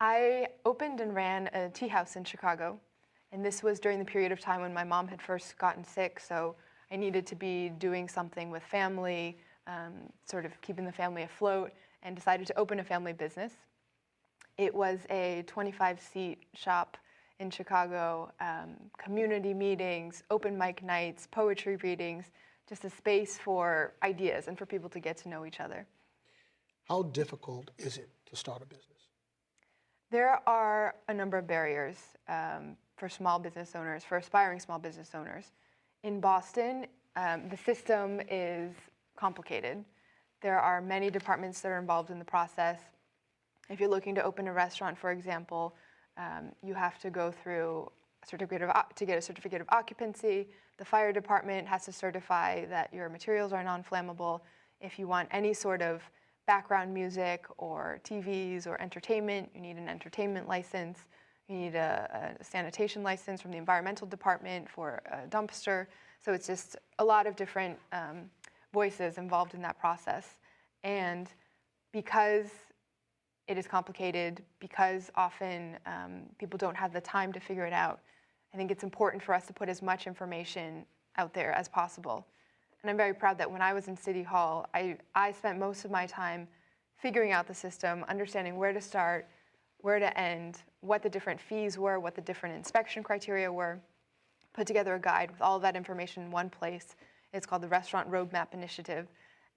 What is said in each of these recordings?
I opened and ran a tea house in Chicago, and this was during the period of time when my mom had first gotten sick, so I needed to be doing something with family, sort of keeping the family afloat, and decided to open a family business. It was a 25-seat shop in Chicago, community meetings, open mic nights, poetry readings, just a space for ideas and for people to get to know each other. How difficult is it to start a business? There are a number of barriers for small business owners, for aspiring small business owners. In Boston, the system is complicated. There are many departments that are involved in the process. If you're looking to open a restaurant, for example, you have to go through to get a certificate of occupancy. The fire department has to certify that your materials are non-flammable. If you want any sort of background music or TVs or entertainment, you need an entertainment license. You need a sanitation license from the environmental department for a dumpster. So it's just a lot of different voices involved in that process. And because it is complicated, because often people don't have the time to figure it out, I think it's important for us to put as much information out there as possible. And I'm very proud that when I was in City Hall, I spent most of my time figuring out the system, understanding where to start, where to end, what the different fees were, what the different inspection criteria were, put together a guide with all of that information in one place. It's called the Restaurant Roadmap Initiative,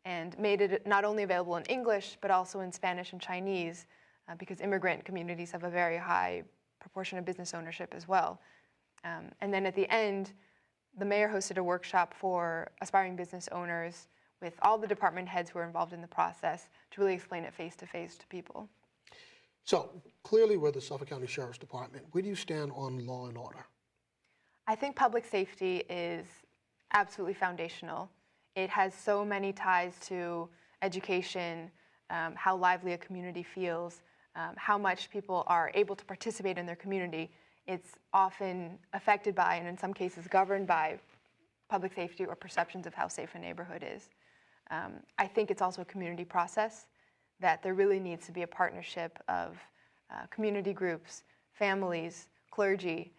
and made it not only available in English, but also in Spanish and Chinese, because immigrant communities have a very high proportion of business ownership as well. And then at the end, the mayor hosted a workshop for aspiring business owners with all the department heads who were involved in the process to really explain it face-to-face to people. So clearly we're the Suffolk County Sheriff's Department. Where do you stand on law and order? I think public safety is absolutely foundational. It has so many ties to education, how lively a community feels, how much people are able to participate in their community. It's often affected by, and in some cases governed by, public safety or perceptions of how safe a neighborhood is. I think it's also a community process, that there really needs to be a partnership of community groups, families, clergy,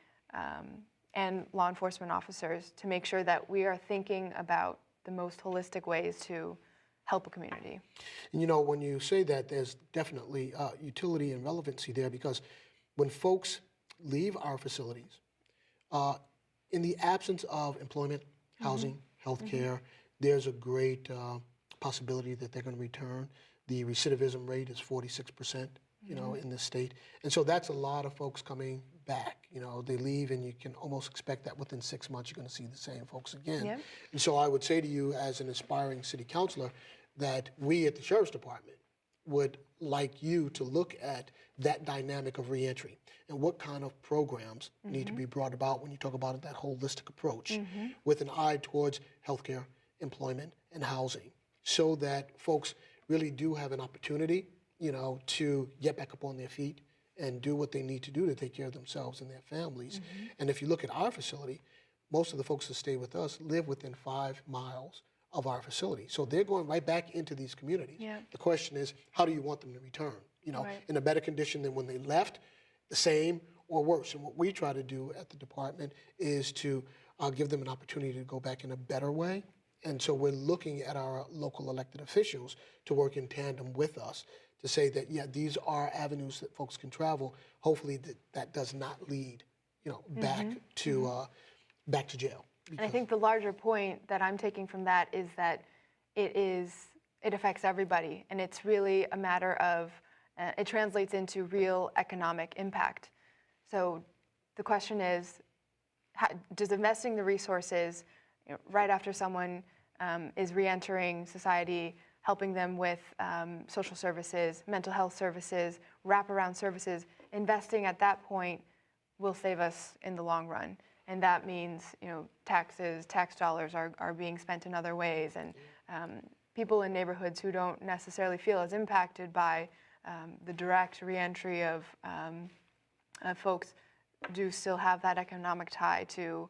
and law enforcement officers to make sure that we are thinking about the most holistic ways to help a community. And you know, when you say that, there's definitely utility and relevancy there, because when folks leave our facilities, in the absence of employment, housing, healthcare, there's a great possibility that they're going to return. The recidivism rate is 46%, you know, in this state. And so that's a lot of folks coming back. You know, they leave and you can almost expect that within 6 months you're going to see the same folks again. Yeah. And so I would say to you as an aspiring city councilor that we at the Sheriff's Department would like you to look at that dynamic of reentry and what kind of programs need to be brought about when you talk about that holistic approach with an eye towards healthcare, employment, and housing, so that folks really do have an opportunity, you know, to get back up on their feet and do what they need to do to take care of themselves and their families. And if you look at our facility, most of the folks that stay with us live within 5 miles of our facility. So they're going right back into these communities. Yeah. The question is, how do you want them to return? You know, Right. in a better condition than when they left, the same, or worse. And what we try to do at the department is to give them an opportunity to go back in a better way. And so we're looking at our local elected officials to work in tandem with us to say that, yeah, these are avenues that folks can travel. Hopefully that does not lead, you know, back to jail. And I think the larger point that I'm taking from that is that it affects everybody, and it's really a matter of, it translates into real economic impact. So the question is, does investing the resources, you know, right after someone is reentering society, helping them with social services, mental health services, wraparound services, investing at that point will save us in the long run. And that means, you know, tax dollars are being spent in other ways, and people in neighborhoods who don't necessarily feel as impacted by the direct reentry of folks do still have that economic tie to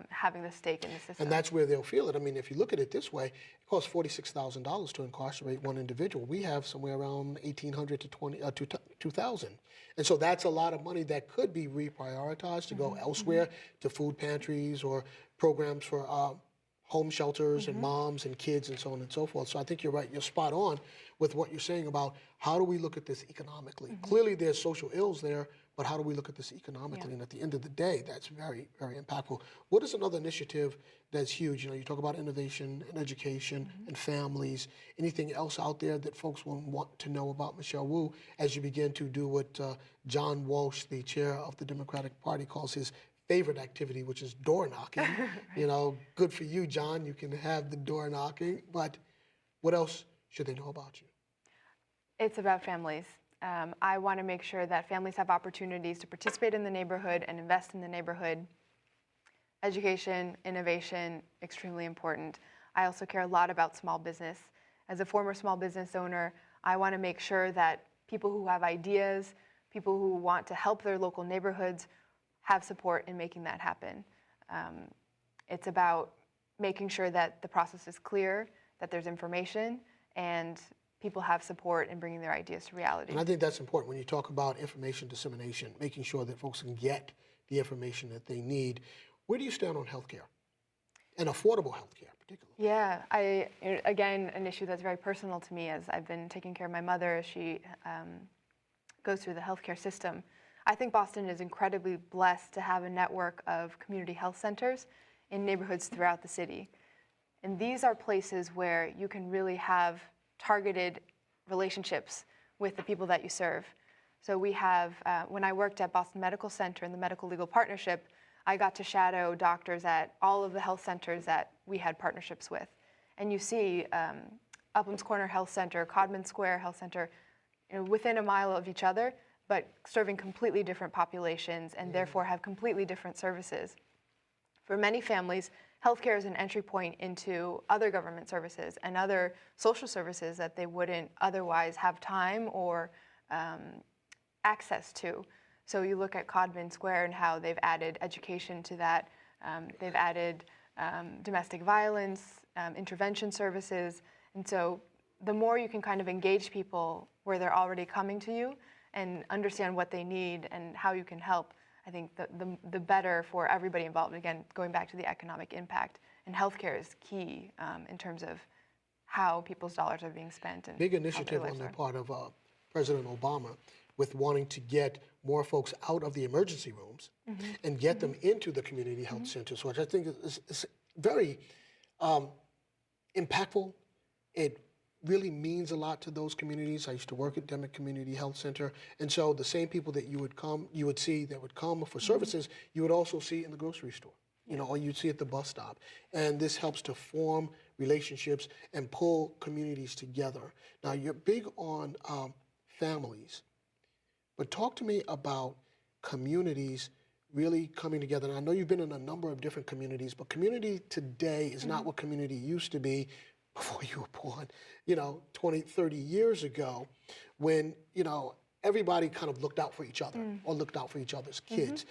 having the stake in the system. And that's where they'll feel it. I mean, if you look at it this way, it costs $46,000 to incarcerate one individual. We have somewhere around 1,800 to 2,000. And so that's a lot of money that could be reprioritized to go elsewhere, to food pantries or programs for home shelters and moms and kids and so on and so forth. So I think you're right. You're spot on with what you're saying about how do we look at this economically. Clearly there's social ills there, but how do we look at this economically? And at the end of the day, that's very, very impactful. What is another initiative that's huge? You know, you talk about innovation and education and families. Anything else out there that folks will want to know about Michelle Wu as you begin to do what John Walsh, the chair of the Democratic Party, calls his favorite activity, which is door knocking. You know, good for you, John. You can have the door knocking. But what else should they know about you? It's about families. I want to make sure that families have opportunities to participate in the neighborhood and invest in the neighborhood. Education, innovation, extremely important. I also care a lot about small business. As a former small business owner, I want to make sure that people who have ideas, people who want to help their local neighborhoods have support in making that happen. It's about making sure that the process is clear, that there's information, and people have support in bringing their ideas to reality. And I think that's important when you talk about information dissemination, making sure that folks can get the information that they need. Where do you stand on healthcare and affordable healthcare, particularly? Yeah, again, an issue that's very personal to me as I've been taking care of my mother as she goes through the healthcare system. I think Boston is incredibly blessed to have a network of community health centers in neighborhoods throughout the city. And these are places where you can really have targeted relationships with the people that you serve. So we have, when I worked at Boston Medical Center in the Medical Legal Partnership, I got to shadow doctors at all of the health centers that we had partnerships with. And you see Upham's Corner Health Center, Codman Square Health Center, within a mile of each other, but serving completely different populations and therefore have completely different services. For many families, healthcare is an entry point into other government services and other social services that they wouldn't otherwise have time or access to. So you look at Codman Square and how they've added education to that. They've added domestic violence, intervention services. And so the more you can kind of engage people where they're already coming to you and understand what they need and how you can help, I think the better for everybody involved. Again, going back to the economic impact, and healthcare is key in terms of how people's dollars are being spent. And big initiative on the part of President Obama with wanting to get more folks out of the emergency rooms and get them into the community health centers, which I think is very impactful. It really means a lot to those communities. I used to work at Demick Community Health Center, and so the same people that you would see that would come for services, you would also see in the grocery store, you know, or you'd see at the bus stop. And this helps to form relationships and pull communities together. Now, you're big on families, but talk to me about communities really coming together. And I know you've been in a number of different communities, but community today is not what community used to be before you were born, 20, 30 years ago, when, everybody kind of looked out for each other or looked out for each other's kids.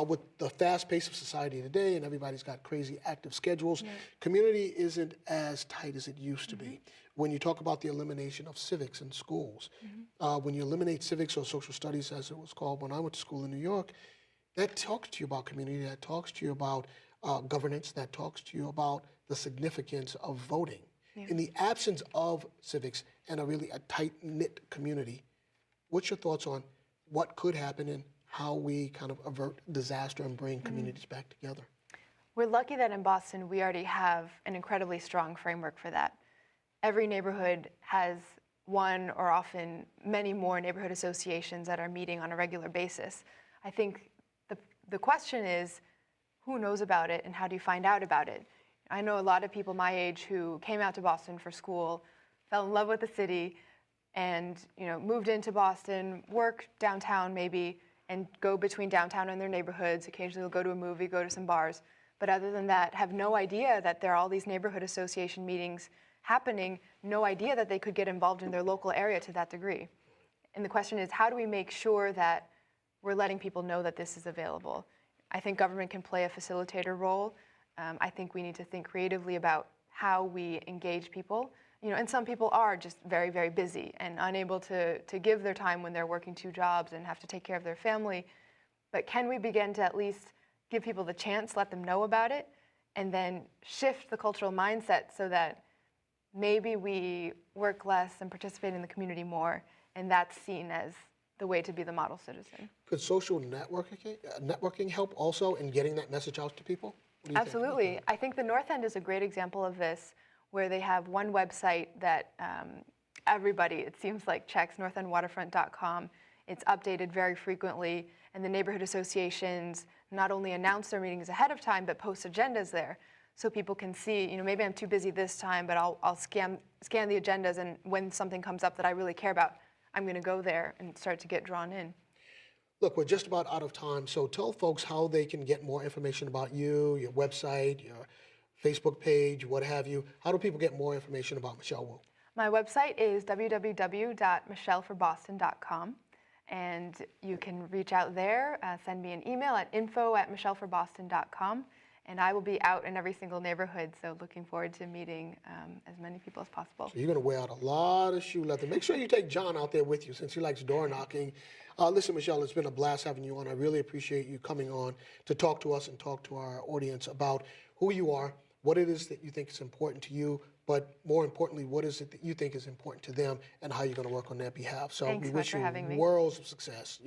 With the fast pace of society today and everybody's got crazy active schedules, community isn't as tight as it used to be. When you talk about the elimination of civics in schools, when you eliminate civics or social studies, as it was called when I went to school in New York, that talks to you about community, that talks to you about governance, that talks to you about the significance of voting. In the absence of civics and a tight-knit community, what's your thoughts on what could happen and how we kind of avert disaster and bring communities back together? We're lucky that in Boston we already have an incredibly strong framework for that. Every neighborhood has one or often many more neighborhood associations that are meeting on a regular basis. I think the question is, who knows about it and how do you find out about it? I know a lot of people my age who came out to Boston for school, fell in love with the city, and moved into Boston, work downtown maybe, and go between downtown and their neighborhoods. Occasionally they'll go to a movie, go to some bars. But other than that, have no idea that there are all these neighborhood association meetings happening, no idea that they could get involved in their local area to that degree. And the question is, how do we make sure that we're letting people know that this is available? I think government can play a facilitator role. I think we need to think creatively about how we engage people. And some people are just very, very busy and unable to give their time when they're working 2 jobs and have to take care of their family. But can we begin to at least give people the chance, let them know about it, and then shift the cultural mindset so that maybe we work less and participate in the community more, and that's seen as the way to be the model citizen. Could social networking help also in getting that message out to people? What do you think? Absolutely. I think the North End is a great example of this, where they have one website that everybody, it seems like, checks, northendwaterfront.com. It's updated very frequently, and the neighborhood associations not only announce their meetings ahead of time, but post agendas there, so people can see, maybe I'm too busy this time, but I'll scan the agendas, and when something comes up that I really care about, I'm going to go there and start to get drawn in. Look, we're just about out of time, so tell folks how they can get more information about you, your website, your Facebook page, what have you. How do people get more information about Michelle Wu? My website is www.michelleforboston.com, and you can reach out there, send me an email at info@michelleforboston.com, and I will be out in every single neighborhood, so looking forward to meeting as many people as possible. So you're going to wear out a lot of shoe leather. Make sure you take John out there with you since he likes door knocking. Listen, Michelle, it's been a blast having you on. I really appreciate you coming on to talk to us and talk to our audience about who you are, what it is that you think is important to you, but more importantly, what is it that you think is important to them and how you're going to work on their behalf. So Thanks we so much wish for you having me. worlds of success.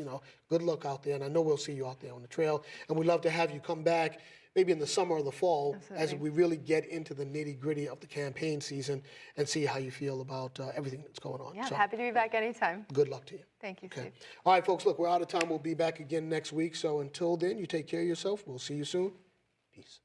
Good luck out there, and I know we'll see you out there on the trail. And we'd love to have you come back maybe in the summer or the fall as Absolutely. we really get into the nitty-gritty of the campaign season and see how you feel about everything that's going on. Yeah, So happy to be back anytime. good luck to you. Thank you, Okay. Steve. All right, folks, look, we're out of time. We'll be back again next week. So until then, you take care of yourself. We'll see you soon. Peace.